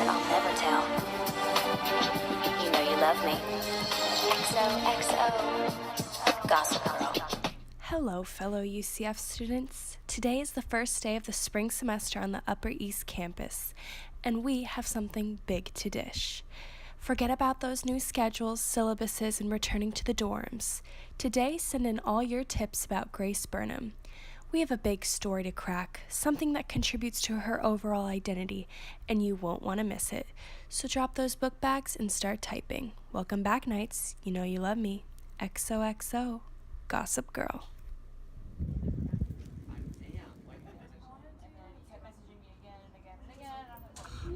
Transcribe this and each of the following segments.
secret I'll never tell. You know you love me. XOXO. Gossip Girl. Hello, fellow UCF students. Today is the first day of the spring semester on the Upper East Campus, and we have something big to dish. Forget about those new schedules, syllabuses, and returning to the dorms. Today, send in all your tips about Grace Burnham. We have a big story to crack, something that contributes to her overall identity, and you won't want to miss it. So drop those book bags and start typing. Welcome back, Knights. You know you love me. XOXO. Gossip Girl.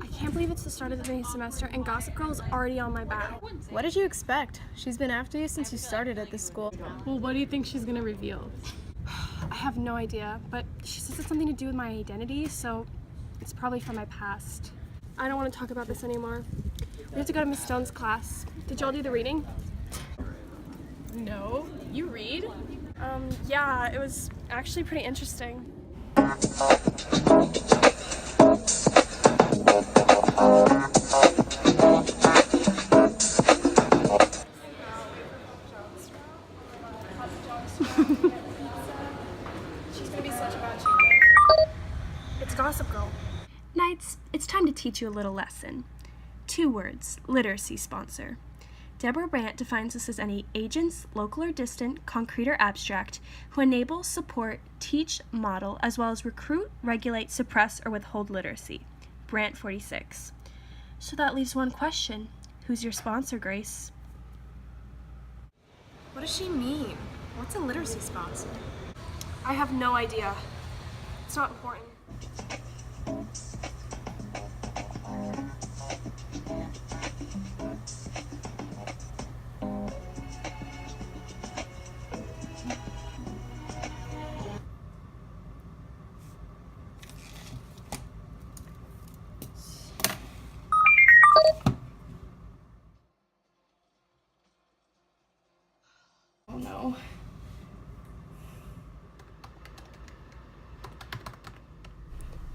I can't believe it's the start of the new semester and Gossip Girl is already on my back. What did you expect? She's been after you since you started at this school. Well, what do you think she's gonna reveal? I have no idea, but she says it's something to do with my identity, so it's probably from my past. I don't want to talk about this anymore. We have to go to Miss Stone's class. Did y'all do the reading? No. You read? Yeah, it was actually pretty interesting. It's Gossip Girl. Knights, it's time to teach you a little lesson. 2 words, literacy sponsor. Deborah Brandt defines this as any agents, local or distant, concrete or abstract, who enable, support, teach, model, as well as recruit, regulate, suppress, or withhold literacy. Brandt 46. So that leaves one question. Who's your sponsor, Grace? What does she mean? What's a literacy sponsor? I have no idea. It's not important. Oh no.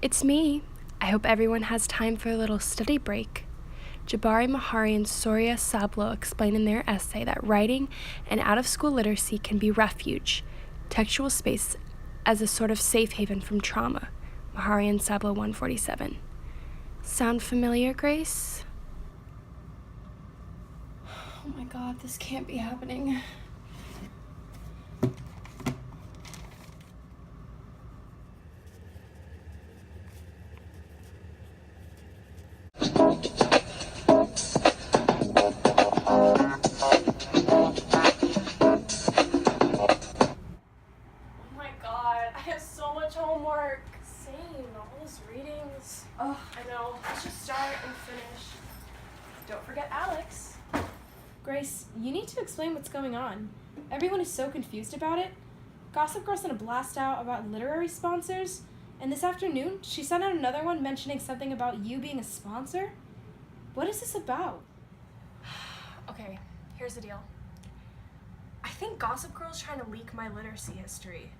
It's me. I hope everyone has time for a little study break. Jabari Mahari and Soria Sablo explain in their essay that writing and out-of-school literacy can be refuge, textual space as a sort of safe haven from trauma. Mahari and Sablo 147. Sound familiar, Grace? Oh my god, this can't be happening. Homework. Same, all those readings. Oh, I know. Let's just start and finish. Don't forget Alex. Grace, you need to explain what's going on. Everyone is so confused about it. Gossip Girl sent a blast out about literary sponsors, and this afternoon she sent out another one mentioning something about you being a sponsor. What is this about? Okay, here's the deal. I think Gossip Girl's trying to leak my literacy history.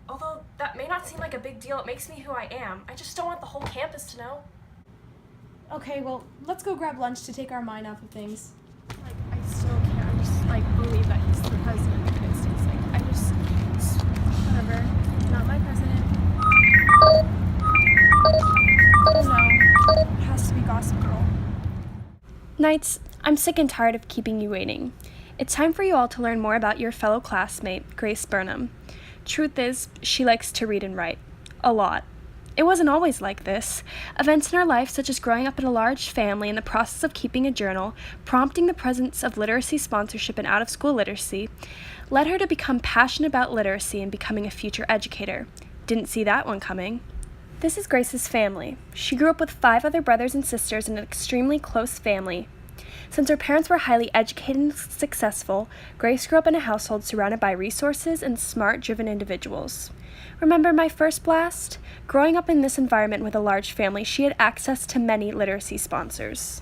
Although that may not seem like a big deal, it makes me who I am. I just don't want the whole campus to know. Okay, well, let's go grab lunch to take our mind off of things. Like, I still can't just, believe that he's the president of the United States. Whatever. Not my president. Oh no. It has to be Gossip Girl. Knights, I'm sick and tired of keeping you waiting. It's time for you all to learn more about your fellow classmate, Grace Burnham. Truth is, she likes to read and write. A lot. It wasn't always like this. Events in her life, such as growing up in a large family and the process of keeping a journal, prompting the presence of literacy sponsorship and out-of-school literacy, led her to become passionate about literacy and becoming a future educator. Didn't see that one coming. This is Grace's family. She grew up with 5 other brothers and sisters in an extremely close family. Since her parents were highly educated and successful, Grace grew up in a household surrounded by resources and smart, driven individuals. Remember my first blast? Growing up in this environment with a large family, she had access to many literacy sponsors.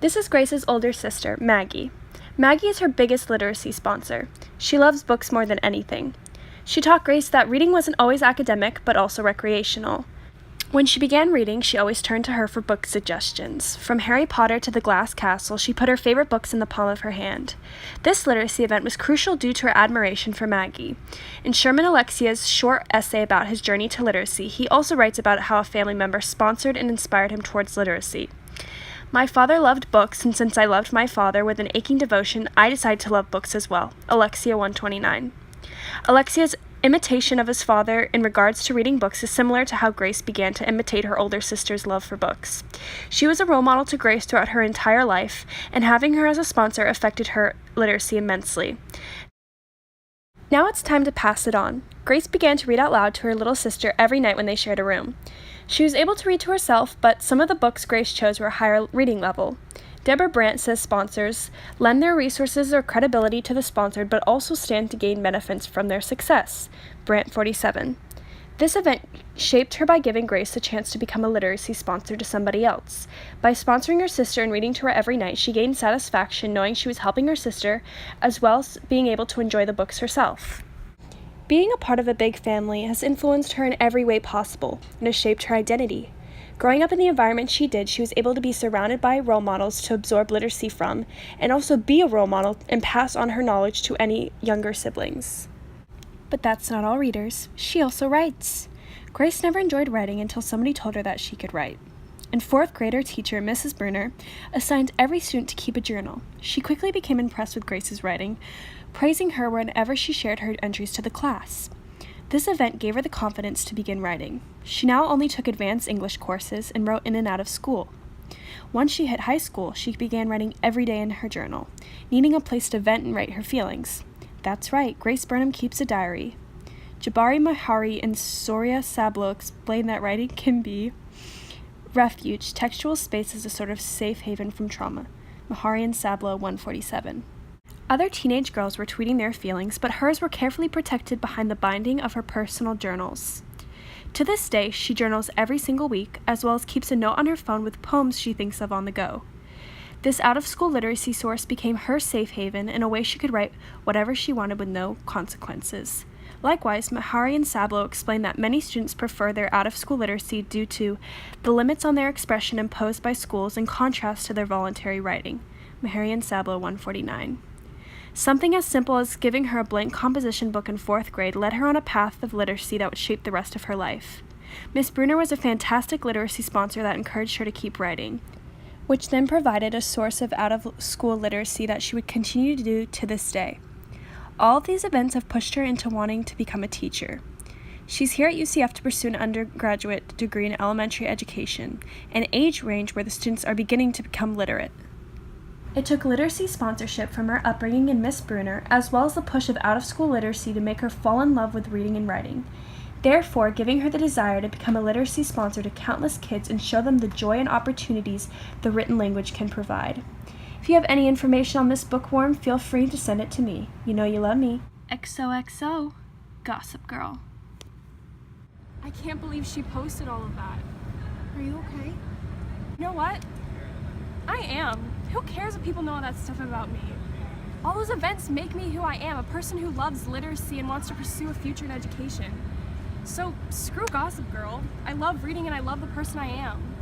This is Grace's older sister, Maggie. Maggie is her biggest literacy sponsor. She loves books more than anything. She taught Grace that reading wasn't always academic, but also recreational. When she began reading, she always turned to her for book suggestions. From Harry Potter to The Glass Castle, she put her favorite books in the palm of her hand. This literacy event was crucial due to her admiration for Maggie. In Sherman Alexia's short essay about his journey to literacy, he also writes about how a family member sponsored and inspired him towards literacy. My father loved books, and since I loved my father with an aching devotion, I decided to love books as well. Alexia 129. Alexia's imitation of his father in regards to reading books is similar to how Grace began to imitate her older sister's love for books. She was a role model to Grace throughout her entire life, and having her as a sponsor affected her literacy immensely. Now it's time to pass it on. Grace began to read out loud to her little sister every night when they shared a room. She was able to read to herself, but some of the books Grace chose were a higher reading level. Deborah Brandt says sponsors lend their resources or credibility to the sponsored, but also stand to gain benefits from their success. Brandt 47. This event shaped her by giving Grace the chance to become a literacy sponsor to somebody else. By sponsoring her sister and reading to her every night, she gained satisfaction knowing she was helping her sister, as well as being able to enjoy the books herself. Being a part of a big family has influenced her in every way possible and has shaped her identity. Growing up in the environment she did, she was able to be surrounded by role models to absorb literacy from, and also be a role model and pass on her knowledge to any younger siblings. But that's not all, readers. She also writes. Grace never enjoyed writing until somebody told her that she could write. In 4th grade, her teacher, Mrs. Burnham, assigned every student to keep a journal. She quickly became impressed with Grace's writing, praising her whenever she shared her entries to the class. This event gave her the confidence to begin writing. She now only took advanced English courses and wrote in and out of school. Once she hit high school, she began writing every day in her journal, needing a place to vent and write her feelings. That's right, Grace Burnham keeps a diary. Jabari Mahari and Soria Sablo explain that writing can be refuge, textual space as a sort of safe haven from trauma. Mahari and Sablo 147. Other teenage girls were tweeting their feelings, but hers were carefully protected behind the binding of her personal journals. To this day, she journals every single week, as well as keeps a note on her phone with poems she thinks of on the go. This out-of-school literacy source became her safe haven and a way she could write whatever she wanted with no consequences. Likewise, Mahari and Sablo explain that many students prefer their out-of-school literacy due to the limits on their expression imposed by schools in contrast to their voluntary writing. Mahari and Sablo 149. Something as simple as giving her a blank composition book in 4th grade led her on a path of literacy that would shape the rest of her life. Miss Bruner was a fantastic literacy sponsor that encouraged her to keep writing, which then provided a source of out-of-school literacy that she would continue to do to this day. All of these events have pushed her into wanting to become a teacher. She's here at UCF to pursue an undergraduate degree in elementary education, an age range where the students are beginning to become literate. It took literacy sponsorship from her upbringing in Miss Bruner, as well as the push of out-of-school literacy to make her fall in love with reading and writing, therefore giving her the desire to become a literacy sponsor to countless kids and show them the joy and opportunities the written language can provide. If you have any information on this bookworm, feel free to send it to me. You know you love me. XOXO, Gossip Girl. I can't believe she posted all of that. Are you okay? You know what? I am. Who cares if people know all that stuff about me? All those events make me who I am, a person who loves literacy and wants to pursue a future in education. So screw Gossip Girl. I love reading and I love the person I am.